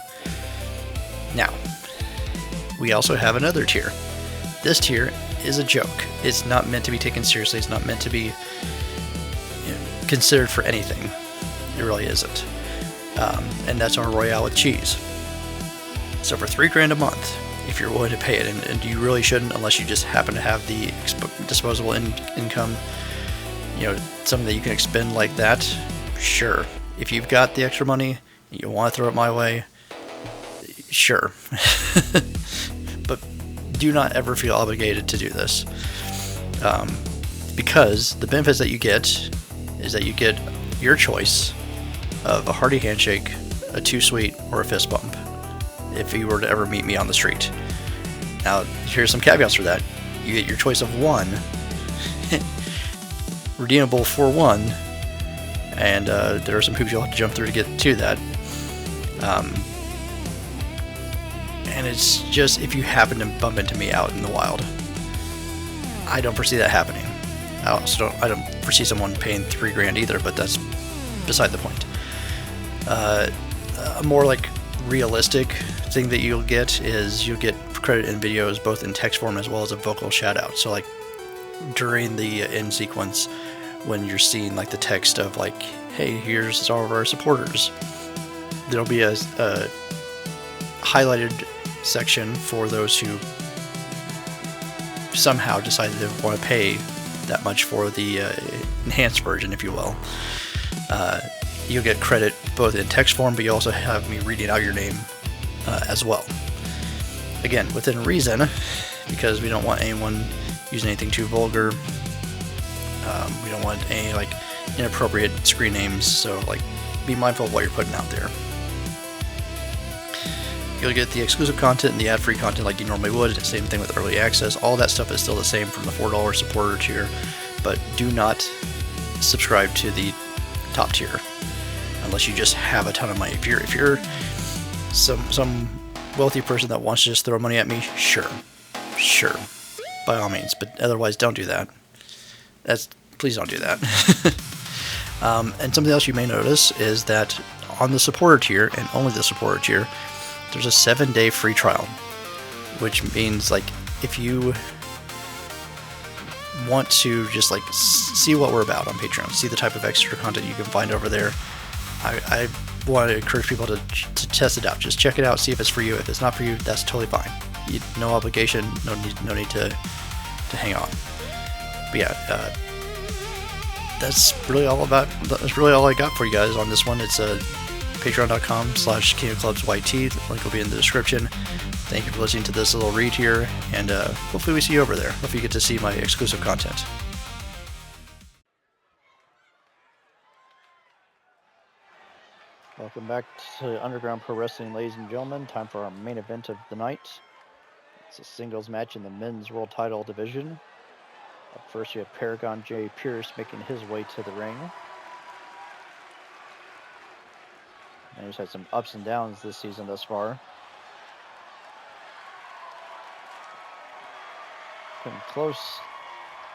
Now, we also have another tier. This tier is a joke. It's not meant to be taken seriously. It's not meant to be considered for anything. It really isn't. And that's our Royale with cheese. So for $3 a month, if you're willing to pay it, and you really shouldn't unless you just happen to have the disposable income, something that you can expend like that, sure. If you've got the extra money and you want to throw it my way, sure. But do not ever feel obligated to do this, because the benefits that you get is that you get your choice of a hearty handshake, a too sweet, or a fist bump if you were to ever meet me on the street. Now here's some caveats for that. You get your choice of one, redeemable for one, and there are some hoops you'll have to jump through to get to that. And it's just if you happen to bump into me out in the wild. I don't foresee that happening. I don't foresee someone paying $3 either, but that's beside the point. A more like realistic thing that you'll get is you'll get credit in videos both in text form as well as a vocal shout out. So like during the end sequence, when you're seeing like the text of like, hey, here's all of our supporters, there'll be a highlighted section for those who somehow decided they want to pay that much for the enhanced version, if you will. You'll get credit both in text form, but you also have me reading out your name as well. Again, within reason, because we don't want anyone using anything too vulgar. We don't want any like inappropriate screen names, so like be mindful of what you're putting out there. You'll get the exclusive content and the ad-free content like you normally would. Same thing with early access. All that stuff is still the same from the $4 supporter tier, but do not subscribe to the top tier unless you just have a ton of money. If you're some wealthy person that wants to just throw money at me, sure, by all means. But otherwise, don't do that. Please don't do that. And something else you may notice is that on the supporter tier, and only the supporter tier, there's a 7-day free trial, which means like if you want to just like see what we're about on Patreon, see the type of extra content you can find over there, I want to encourage people to test it out. Just check it out, see if it's for you. If it's not for you, that's totally fine. No obligation, no need to hang on. But yeah, that's really all I got for you guys on this one. It's patreon.com/KingofClubsYT. The link will be in the description. Thank you for listening to this little read here, and hopefully we see you over there. Hopefully you get to see my exclusive content. Welcome back to Underground Pro Wrestling, ladies and gentlemen. Time for our main event of the night. It's a singles match in the men's world title division. Up first, you have Paragon J. Pierce making his way to the ring. And he's had some ups and downs this season thus far. Getting close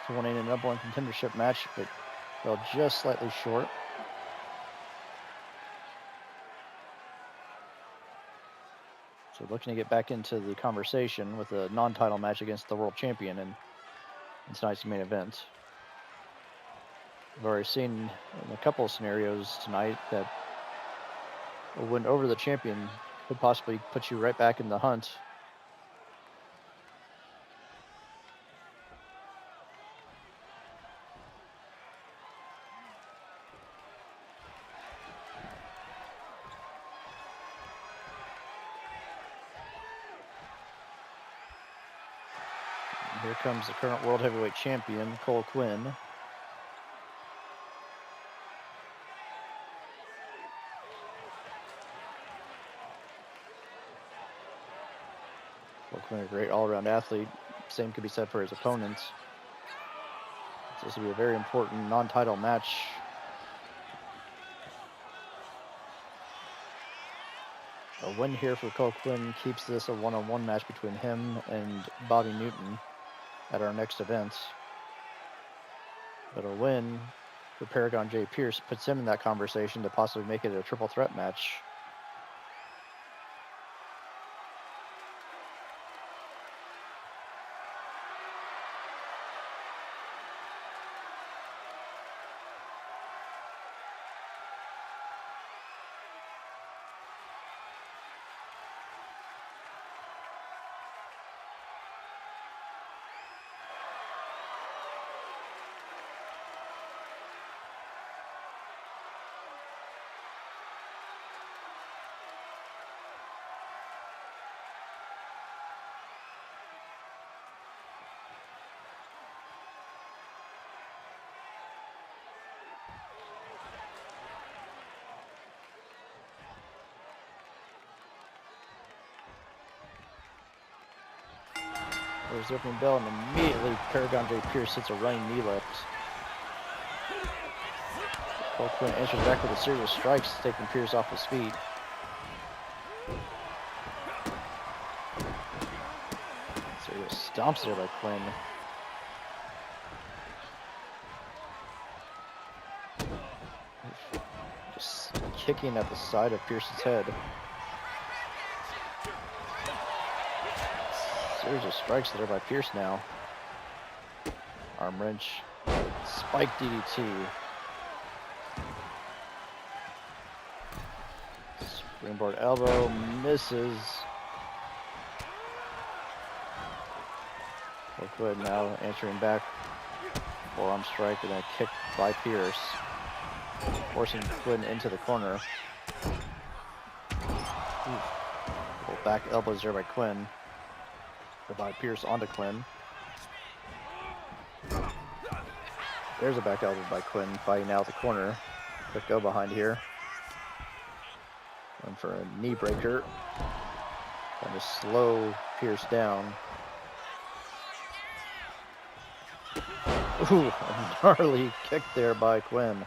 to winning a number one contendership match, but fell just slightly short. So looking to get back into the conversation with a non-title match against the world champion in tonight's main event. We've already seen in a couple of scenarios tonight that a win over the champion could possibly put you right back in the hunt. Here comes the current World Heavyweight Champion, Cole Quinn. Cole Quinn, a great all-around athlete. Same could be said for his opponents. This will be a very important non-title match. A win here for Cole Quinn keeps this a one-on-one match between him and Bobby Newton at our next event. But a win for Paragon J. Pierce puts him in that conversation to possibly make it a triple threat match. There's the opening bell, and immediately Paragon J. Pierce hits a running knee lift. Cole Quinn answers back with a series of strikes, taking Pierce off his feet. Serious stomps there by Quinn. Just kicking at the side of Pierce's head. Series of strikes there by Pierce now. Arm wrench. Spike DDT. Springboard elbow. Misses. Quinn now answering back Forearm strike and then a kick by Pierce, forcing Quinn into the corner. Little back elbows there by Quinn. Or by Pierce onto Quinn. There's a back elbow by Quinn, fighting out the corner. Quick go behind here. Going for a knee breaker. Trying to slow Pierce down. Ooh, a gnarly kick there by Quinn.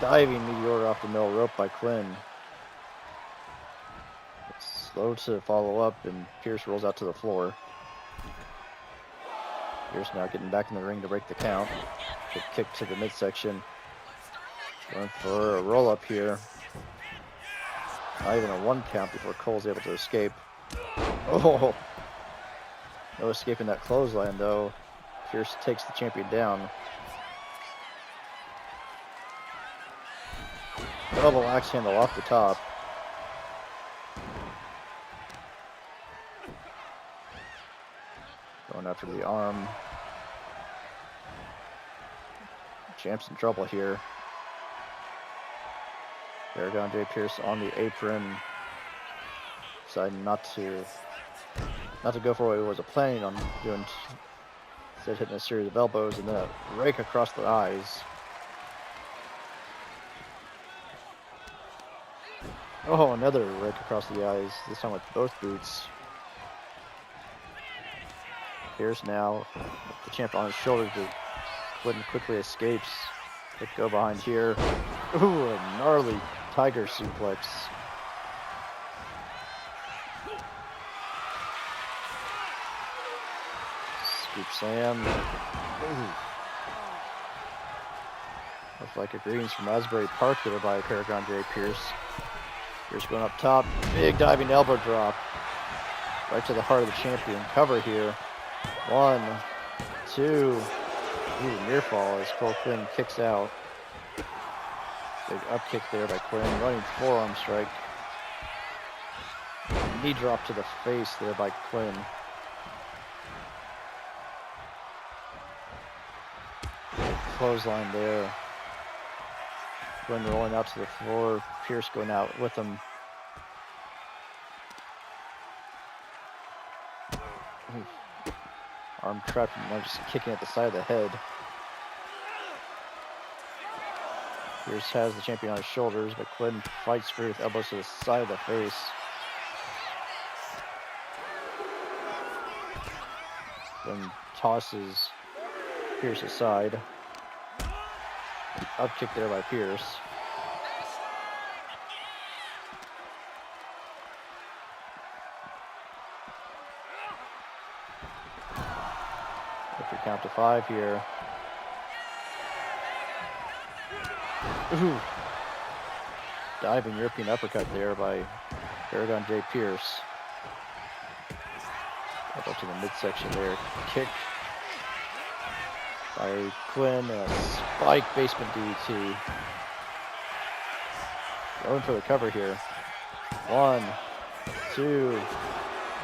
Diving meteor off the middle rope by Quinn. It's slow to follow up, and Pierce rolls out to the floor. Pierce now getting back in the ring to break the count. Good kick to the midsection. Going for a roll up here. Not even a 1 count before Cole's able to escape. Oh! No escaping that clothesline though. Pierce takes the champion down. Double axe handle off the top. Going after the arm. Champ's in trouble here. Paragon J. Pierce on the apron. Deciding not to go for what he was planning on doing. Instead hitting a series of elbows and then a rake across the eyes. Oh, another rake across the eyes, this time with both boots. Pierce now, with the champ on his shoulders, but Quinn quickly escapes. Quick go behind here. Ooh, a gnarly tiger suplex. Scoop slam. Ooh. Looks like a greens from Asbury Park there by Paragon J. Pierce. Pierce going up top. Big diving elbow drop. Right to the heart of the champion. Cover here. 1, 2. Ooh, near fall as Cole Quinn kicks out. Big up kick there by Quinn. Running forearm strike. Knee drop to the face there by Quinn. Clothesline there. Quinn rolling out to the floor. Pierce going out with him. Arm trapped and just kicking at the side of the head. Pierce has the champion on his shoulders, but Quinn fights free with elbows to the side of the face. Then tosses Pierce aside. Up kick there by Pierce. If we count to 5 here. Ooh. Diving European uppercut there by Paragon J. Pierce. Up to the midsection there. Kick by Quinn, a spike basement DDT. Going for the cover here. 1, 2,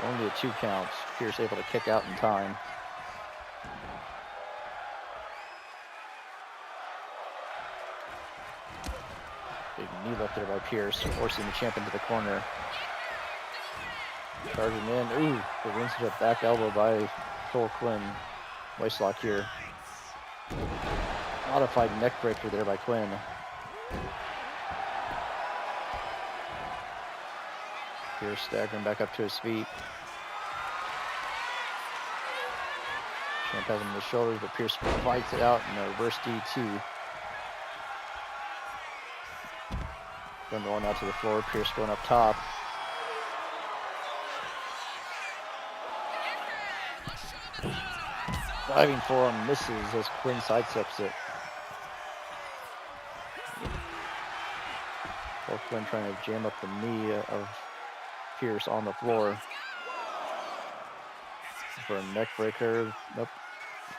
only a 2 count. Pierce able to kick out in time. Big knee lift there by Pierce, forcing the champ into the corner. Charging in. Ooh, the rinse to back elbow by Cole Quinn. Waistlock here. Modified neck breaker there by Quinn. Pierce staggering back up to his feet. Champ has him on the shoulders, but Pierce fights it out in a reverse DT. Quinn rolling out to the floor. Pierce going up top. Diving forearm misses as Quinn sidesteps it. Cole Quinn trying to jam up the knee of Pierce on the floor. For a neck breaker. Nope.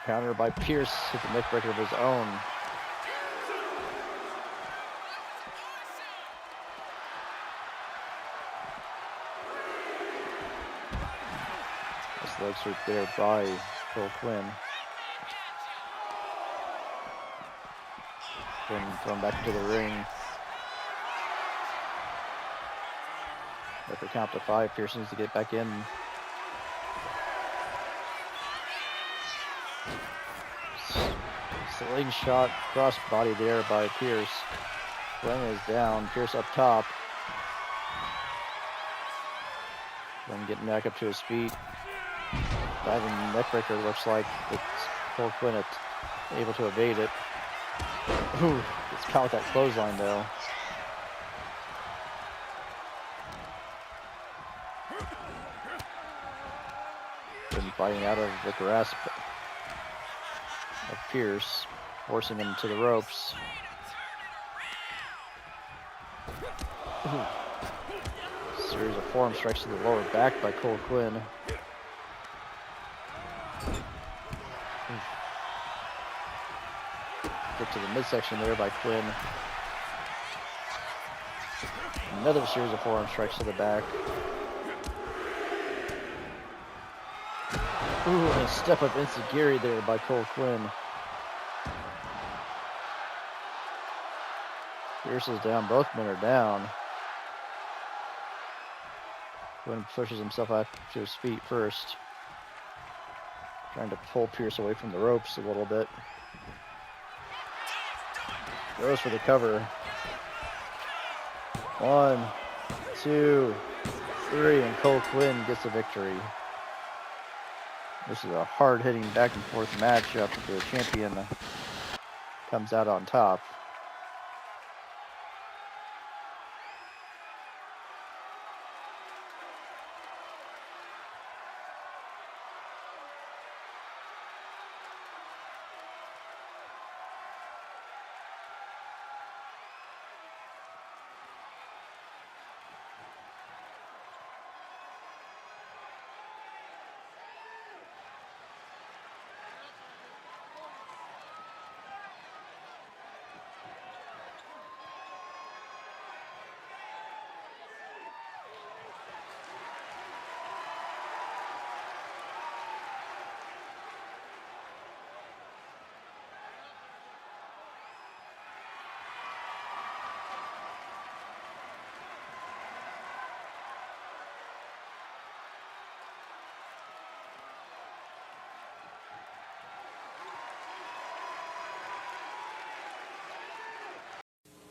Counter by Pierce. Hit the neck breaker of his own. Leg sweep there by Cole Quinn. Quinn thrown back into the ring. If we count to 5, Pierce needs to get back in. Slingshot crossbody there by Pierce. Quinn is down. Pierce up top. Quinn getting back up to his feet. Diving neckbreaker, looks like it's Cole Quinn able to evade it. Ooh, it's caught with that clothesline though. Quinn fighting out of the grasp of Pierce, forcing him to the ropes. Ooh. Series of forearm strikes to the lower back by Cole Quinn. Get to the midsection there by Quinn. Another series of forearm strikes to the back. Ooh, and a step up enziguri there by Cole Quinn. Pierce is down. Both men are down. Quinn pushes himself up to his feet first. Trying to pull Pierce away from the ropes a little bit. Goes for the cover. 1, 2, 3, and Cole Quinn gets the victory. This is a hard-hitting back-and-forth matchup. The champion comes out on top.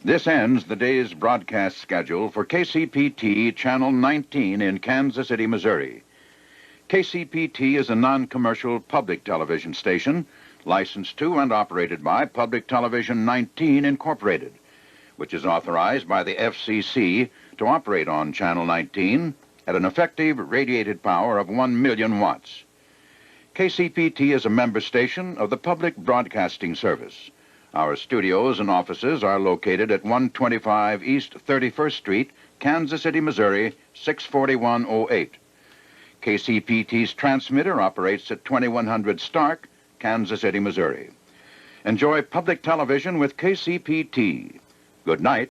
This ends the day's broadcast schedule for KCPT Channel 19 in Kansas City, Missouri. KCPT is a non-commercial public television station licensed to and operated by Public Television 19 Incorporated, which is authorized by the FCC to operate on Channel 19 at an effective radiated power of 1 million watts. KCPT is a member station of the Public Broadcasting Service. Our studios and offices are located at 125 East 31st Street, Kansas City, Missouri, 64108. KCPT's transmitter operates at 2100 Stark, Kansas City, Missouri. Enjoy public television with KCPT. Good night.